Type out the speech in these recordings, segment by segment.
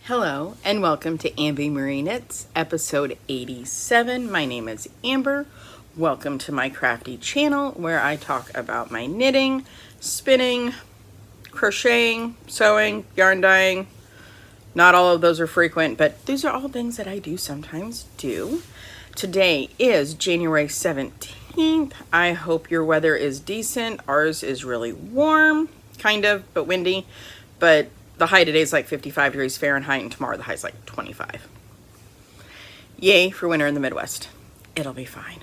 Hello and welcome to Amby Marie Knits, episode 87. My name is Amber. Welcome to my crafty channel where I talk about my knitting, spinning, crocheting, sewing, yarn dyeing. Not all of those are frequent, but these are all things that I do sometimes do. Today is January 17th. I hope your weather is decent. Ours is really warm, kind of, but windy. But the high today is like 55 degrees Fahrenheit, and tomorrow the high is like 25. Yay for winter in the Midwest. It'll be fine.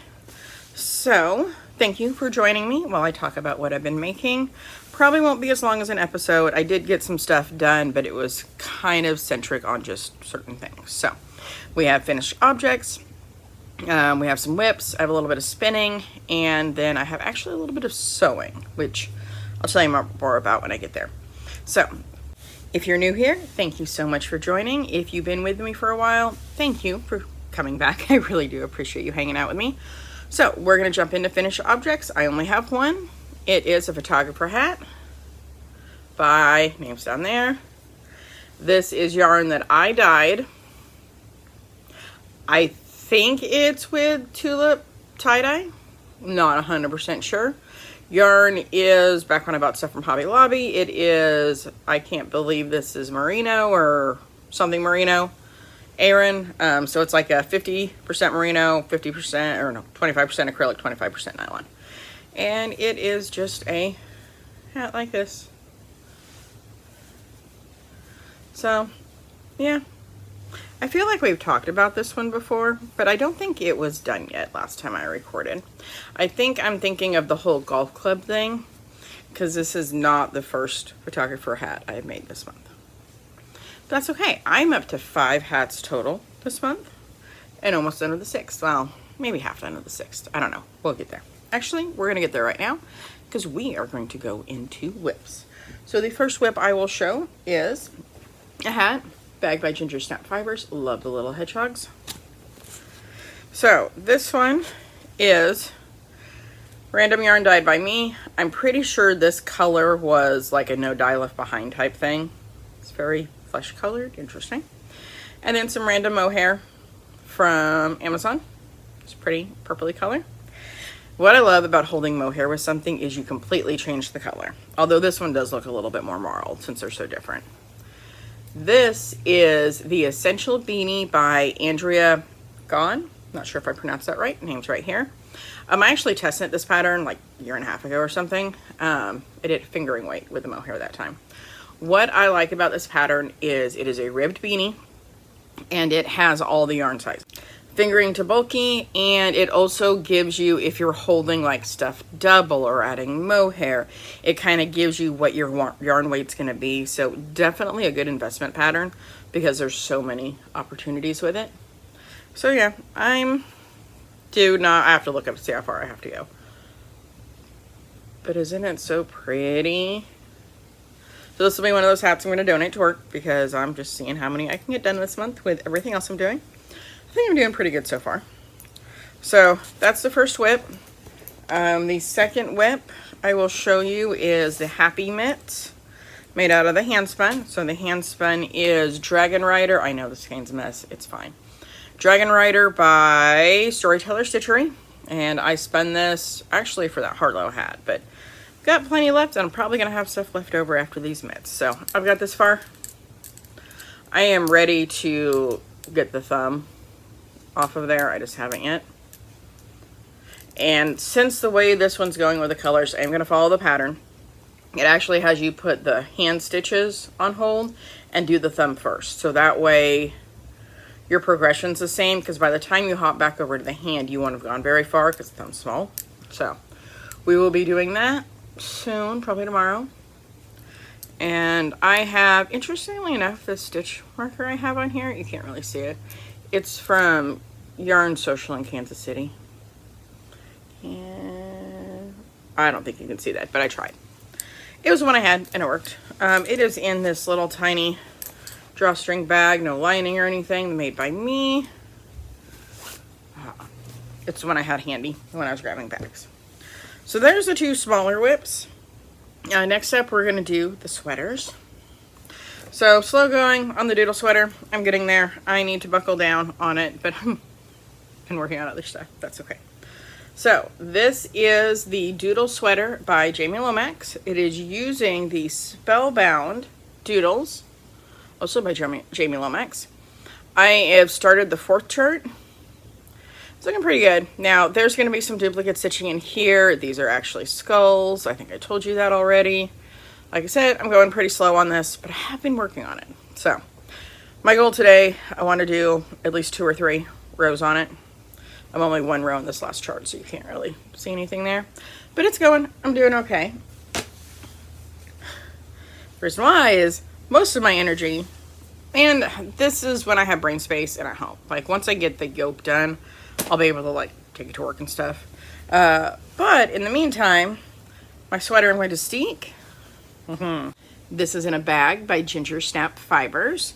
So, thank you for joining me while I talk about what I've been making. Probably won't be as long as an episode. I did get some stuff done, but it was kind of centric on just certain things. So, we have finished objects. We have some whips. I have a little bit of spinning, and then I have actually a little bit of sewing, which I'll tell you more about when I get there. So, if you're new here, thank you so much for joining. If you've been with me for a while, thank you for coming back. I really do appreciate you hanging out with me. So we're going to jump into finished objects. I only have one. It is a photographer hat by, name's down there. This is yarn that I dyed. I think it's with Tula tie-dye. Not 100% sure. Yarn is, back when I bought stuff from Hobby Lobby, it is, I can't believe this is merino or something merino, Aran. So it's like a 50% merino, 50%, or no, 25% acrylic, 25% nylon. And it is just a hat like this. So, yeah. I feel like we've talked about this one before, but I don't think it was done yet last time I recorded. I think I'm thinking of the whole golf club thing, because this is not the first photographer hat I've made this month. But that's okay. I'm up to 5 hats total this month, and almost done with the 6th. Well, maybe half done with the 6th. I don't know. We'll get there. Actually, we're going to get there right now, because we are going to go into whips. So the first whip I will show is a hat bagged by Gingersnapfibers. Love the little hedgehogs. So this one is random yarn dyed by me. I'm pretty sure this color was like a no dye left behind type thing. It's very flesh colored, interesting. And then some random mohair from Amazon. It's pretty purpley color. What I love about holding mohair with something is you completely change the color. Although this one does look a little bit more marled since they're so different. This is the Essential Beanie by Andrea Gone. Not sure if I pronounced that right. Name's right here. I actually tested this pattern like a year and a half ago or something. I did fingering weight with the mohair that time. What I like about this pattern is it is a ribbed beanie and it has all the yarn sizes. Fingering to bulky, and it also gives you, if you're holding like stuff double or adding mohair, it kind of gives you what your yarn weight's going to be. So definitely a good investment pattern because there's so many opportunities with it. So yeah, I have to look up to see how far I have to go. But isn't it so pretty? So this will be one of those hats I'm going to donate to work because I'm just seeing how many I can get done this month with everything else I'm doing. I think I'm doing pretty good so far. So that's the first whip. The second whip I will show you is the Happy Mitt made out of the hand spun. So the hand spun is Dragon Rider. I know this skeins a mess. It's fine. Dragon Rider by Storyteller Stitchery. And I spun this actually for that Harlow hat, but got plenty left, and I'm probably going to have stuff left over after these mitts. So I've got this far. I am ready to get the thumb off of there. I just haven't yet. And since the way this one's going with the colors, I'm going to follow the pattern. It actually has you put the hand stitches on hold and do the thumb first. So that way your progression's the same, because by the time you hop back over to the hand, you won't have gone very far because the thumb's small. So we will be doing that soon, probably tomorrow. And I have, interestingly enough, the stitch marker I have on here, you can't really see it. It's from Yarn Social in Kansas City. And I don't think you can see that, but I tried. It was the one I had, and it worked. It is in this little tiny drawstring bag, no lining or anything, made by me. It's the one I had handy when I was grabbing bags. So there's the two smaller whips. Next up, we're going to do the sweaters. So slow going on the Doodle sweater. I'm getting there. I need to buckle down on it, but I've been working on other stuff. That's okay. So this is the Doodle sweater by Jamie Lomax. It is using the Spellbound Doodles, also by Jamie Lomax. I have started the 4th chart. It's looking pretty good. Now, there's going to be some duplicate stitching in here. These are actually skulls. I think I told you that already. Like I said, I'm going pretty slow on this, but I have been working on it. So, my goal today, I want to do at least 2 or 3 rows on it. I'm only 1 row in this last chart, so you can't really see anything there. But it's going. I'm doing okay. Reason why is most of my energy, and this is when I have brain space and at home. Like, once I get the yoke done, I'll be able to, like, take it to work and stuff. But in the meantime, my sweater I'm going to Steek. This is in a bag by Gingersnapfibers.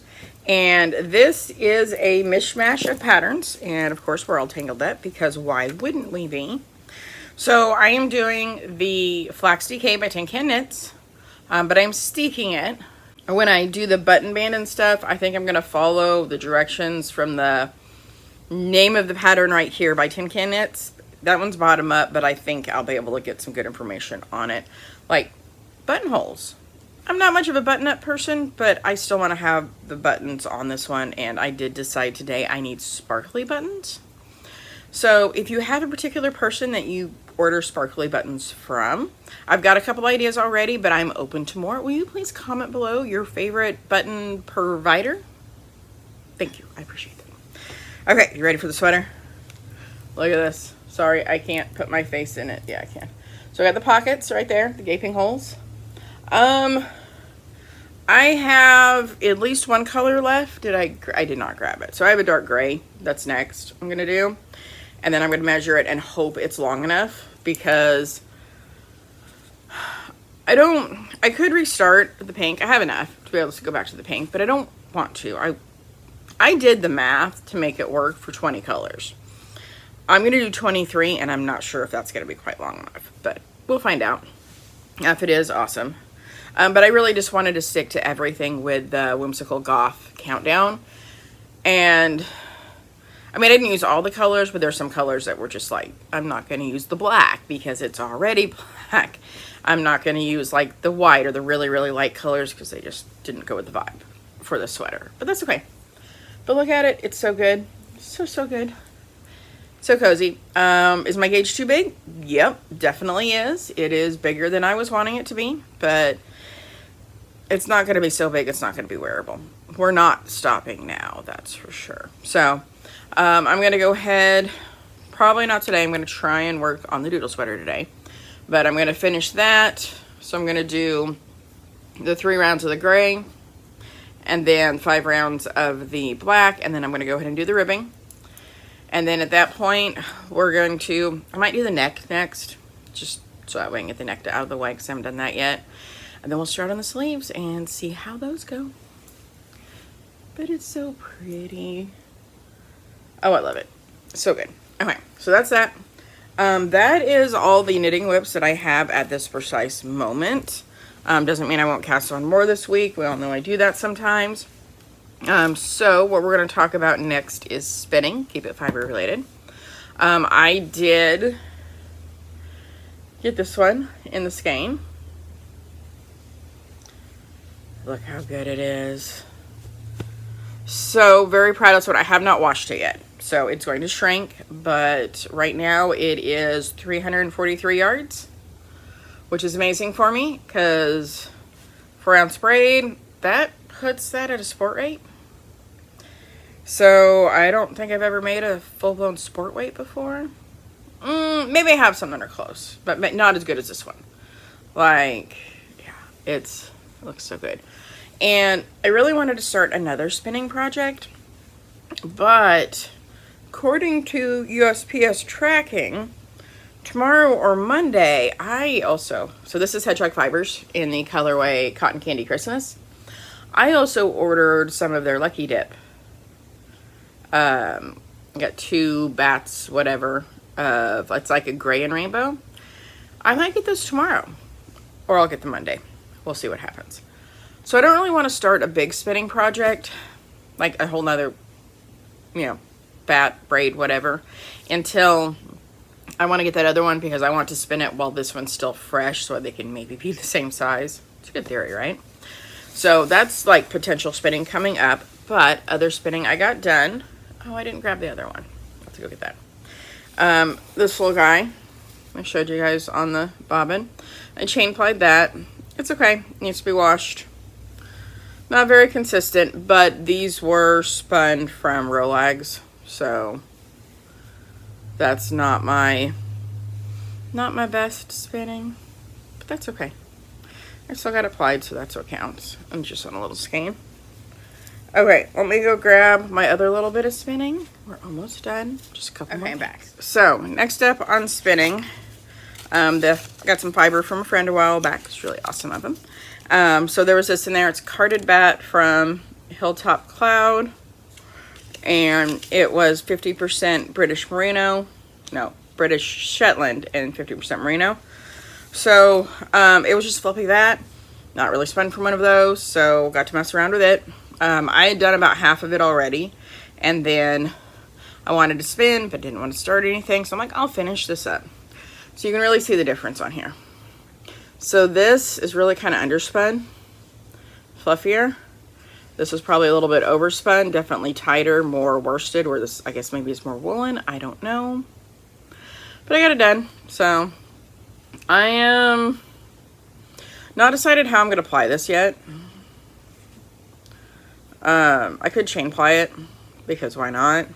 And this is a mishmash of patterns. And, of course, we're all tangled up because why wouldn't we be? So, I am doing the Flax DK by CordSmith, but I'm steeking it. When I do the button band and stuff, I think I'm going to follow the directions from the name of the pattern right here by CordSmith. That one's bottom up, but I think I'll be able to get some good information on it. Like buttonholes. I'm not much of a button-up person, but I still want to have the buttons on this one, and I did decide today I need sparkly buttons. So if you have a particular person that you order sparkly buttons from, I've got a couple ideas already, but I'm open to more. Will you please comment below your favorite button provider? Thank you. I appreciate that. Okay, you ready for the sweater? Look at this. Sorry, I can't put my face in it. Yeah, I can. So I got the pockets right there, the gaping holes. I have at least 1 color left. I did not grab it. So I have a dark gray. That's next I'm going to do. And then I'm going to measure it and hope it's long enough, because I could restart the pink. I have enough to be able to go back to the pink, but I don't want to. I did the math to make it work for 20 colors. I'm going to do 23, and I'm not sure if that's going to be quite long enough, but we'll find out. If it is, awesome. But I really just wanted to stick to everything with the Whimsical Goth countdown. And, I mean, I didn't use all the colors, but there's some colors that were just like, I'm not going to use the black because it's already black. I'm not going to use, like, the white or the really, really light colors because they just didn't go with the vibe for the sweater. But that's okay. But look at it. It's so good. So good. So cozy. Is my gauge too big? Yep, definitely is. It is bigger than I was wanting it to be, but it's not going to be so big it's not going to be wearable. We're not stopping now, that's for sure. So, I'm going to go ahead, probably not today, I'm going to try and work on the Doodle sweater today, but I'm going to finish that. So I'm going to do the 3 rounds of the gray, and then 5 rounds of the black, and then I'm going to go ahead and do the ribbing. And then at that point, we're going to, I might do the neck next, just so that way I can get the neck out of the way because I haven't done that yet. And then we'll start on the sleeves and see how those go. But it's so pretty. Oh, I love it. So good. Okay, so that's that. That is all the knitting whips that I have at this precise moment. Doesn't mean I won't cast on more this week. We all know I do that sometimes. So what we're going to talk about next is spinning. Keep it fiber related. I did get this one in the skein. Look how good it is. So very proud of this one. I have not washed it yet, so it's going to shrink, but right now it is 343 yards, which is amazing for me because 4 ounce braid, that puts that at a sport rate. So I don't think I've ever made a full-blown sport weight before. Maybe I have some that are close, but not as good as this one. Like, yeah, it looks so good. And I really wanted to start another spinning project, but according to USPS tracking, tomorrow or Monday, so this is Hedgehog Fibers in the colorway Cotton Candy Christmas. I also ordered some of their Lucky Dip. I got 2 bats, whatever, it's like a gray and rainbow. I might get those tomorrow, or I'll get them Monday. We'll see what happens. So I don't really want to start a big spinning project, like a whole nother, you know, bat, braid, whatever, until I want to get that other one, because I want to spin it while this one's still fresh so they can maybe be the same size. It's a good theory, right? So that's like potential spinning coming up, but other spinning I got done. Oh, I didn't grab the other one. I'll have to go get that. This little guy, I showed you guys on the bobbin. I chain plied that. It's okay, it needs to be washed. Not very consistent, but these were spun from Rolags, so that's not my best spinning, but that's okay. I still got it plied, so that's what counts. I'm just on a little skein. Okay, let me go grab my other little bit of spinning. We're almost done. Just a couple more back. So next up on spinning, got some fiber from a friend a while back. It's really awesome of him. So there was this in there. It's carded bat from Hilltop Cloud, and it was 50% British Merino, no, British Shetland, and 50% Merino. So it was just fluffy bat, not really spun from one of those, so got to mess around with it. I had done about half of it already, and then I wanted to spin but didn't want to start anything, so I'm like, I'll finish this up. So you can really see the difference on here. So this is really kind of underspun, fluffier. This was probably a little bit overspun, definitely tighter, more worsted, where this, I guess maybe it's more woolen, I don't know. But I got it done, so I am not decided how I'm going to ply this yet. I could chain ply it, because why not?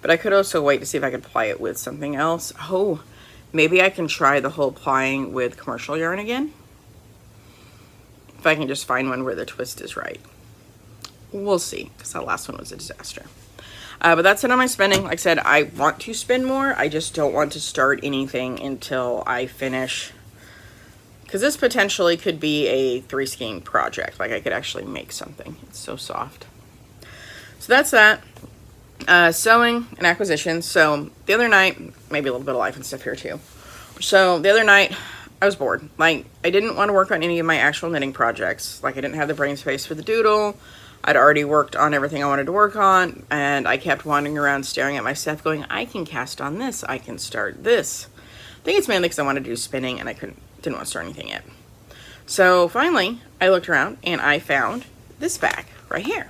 But I could also wait to see if I could ply it with something else. Oh, maybe I can try the whole plying with commercial yarn again. If I can just find one where the twist is right. We'll see, because that last one was a disaster. But that's it on my spinning. Like I said, I want to spin more. I just don't want to start anything until I finish. Because this potentially could be a 3-skein project. Like I could actually make something. It's so soft. So that's that. Sewing and acquisitions. So the other night, maybe a little bit of life and stuff here too. So the other night, I was bored. Like, I didn't want to work on any of my actual knitting projects. Like, I didn't have the brain space for the Doodle. I'd already worked on everything I wanted to work on, and I kept wandering around staring at my stuff going, I can cast on this, I can start this. I think it's mainly because I wanted to do spinning and I didn't want to start anything yet. So finally, I looked around and I found this bag right here.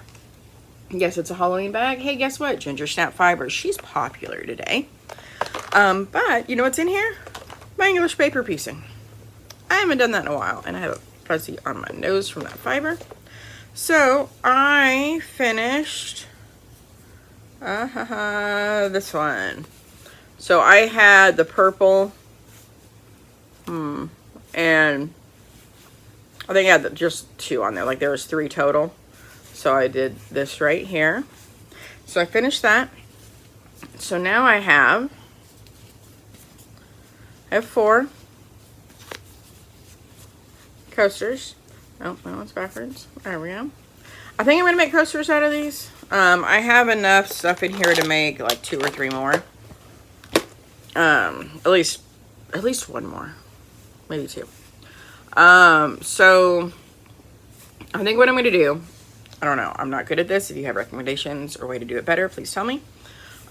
Yes, it's a Halloween bag. Hey, guess what? Gingersnapfibers. She's popular today. But you know what's in here? My English paper piecing. I haven't done that in a while, and I have a fuzzy on my nose from that fiber. So I finished this one. So I had the purple, and I think I had just 2 on there. Like there was 3 total. So I did this right here. So I finished that. So now I have 4 coasters. Oh, that one's backwards. There we go. I think I'm going to make coasters out of these. I have enough stuff in here to make like 2 or 3 more. At least 1 more. Maybe 2. So I think what I'm going to do, I don't know, I'm not good at this. If you have recommendations or way to do it better, please tell me.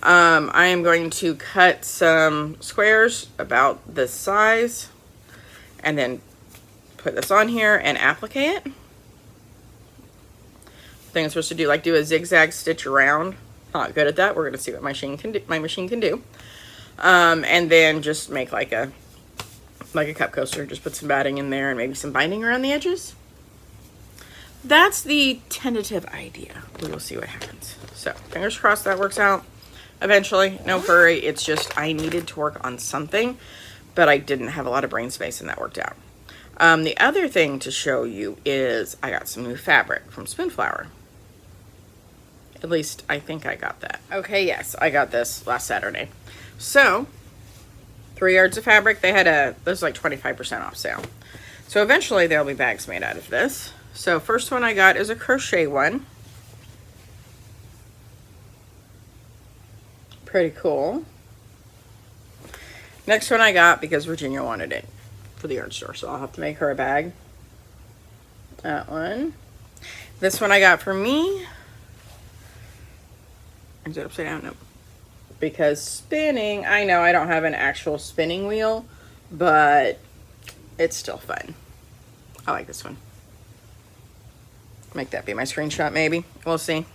I am going to cut some squares about this size and then put this on here and applique it. Thing I'm supposed to do, like do a zigzag stitch around. Not good at that. We're going to see what my machine can do. And then just make like a cup coaster. Just put some batting in there and maybe some binding around the edges. That's the tentative idea. We will see what happens. So fingers crossed that works out eventually. No hurry. It's just I needed to work on something, but I didn't have a lot of brain space, and that worked out. The other thing to show you is I got some new fabric from Spoonflower. At least I think I got that. Okay, yes, I got this last Saturday. So 3 yards of fabric. They had this was like 25% off sale. So eventually there'll be bags made out of this. So first one I got is a crochet one. Pretty cool. Next one I got because Virginia wanted it for the yard store, so I'll have to make her a bag. That one. This one I got for me. Is it upside down? No. Because spinning, I know I don't have an actual spinning wheel, but it's still fun. I like this one. Make that be my screenshot maybe. We'll see.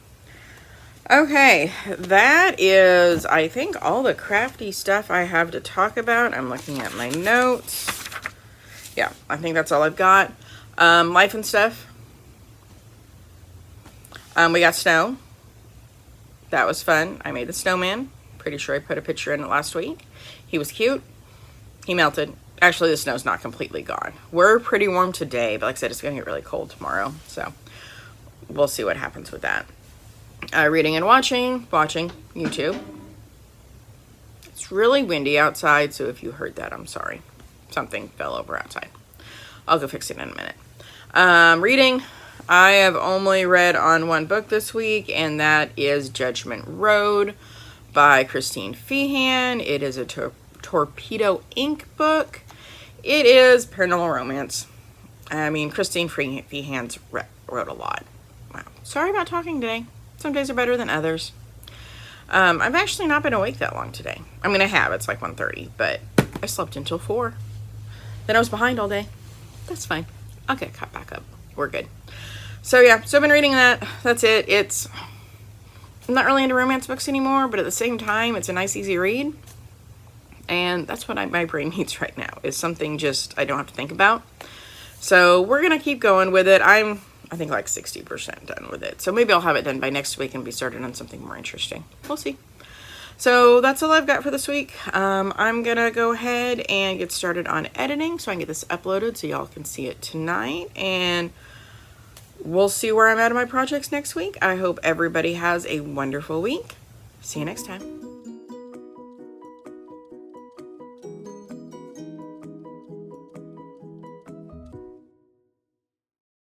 Okay, that is, I think, all the crafty stuff I have to talk about. I'm looking at my notes. Yeah, I think that's all I've got. Life and stuff. We got snow. That was fun. I made the snowman. Pretty sure I put a picture in it last week. He was cute. He melted. Actually, the snow's not completely gone. We're pretty warm today, but like I said, it's going to get really cold tomorrow. So we'll see what happens with that. Reading and watching YouTube. It's really windy outside, so if you heard that, I'm sorry. Something fell over outside. I'll go fix it in a minute. Reading. I have only read on one book this week, and that is Judgment Road by Christine Feehan. It is a Torpedo Ink book. It is paranormal romance. I mean, Christine Feehan's wrote a lot. Wow. Sorry about talking today. Some days are better than others. I've actually not been awake that long today. I mean, I have. It's like 1:30, but I slept until 4. Then I was behind all day. That's fine. I'll get caught back up. We're good. So yeah, so I've been reading that. That's it. I'm not really into romance books anymore, but at the same time, it's a nice, easy read. And that's what my brain needs right now, is something just I don't have to think about. So we're going to keep going with it. I think like 60% done with it. So maybe I'll have it done by next week and be started on something more interesting. We'll see. So that's all I've got for this week. I'm going to go ahead and get started on editing so I can get this uploaded so y'all can see it tonight. And we'll see where I'm at in my projects next week. I hope everybody has a wonderful week. See you next time.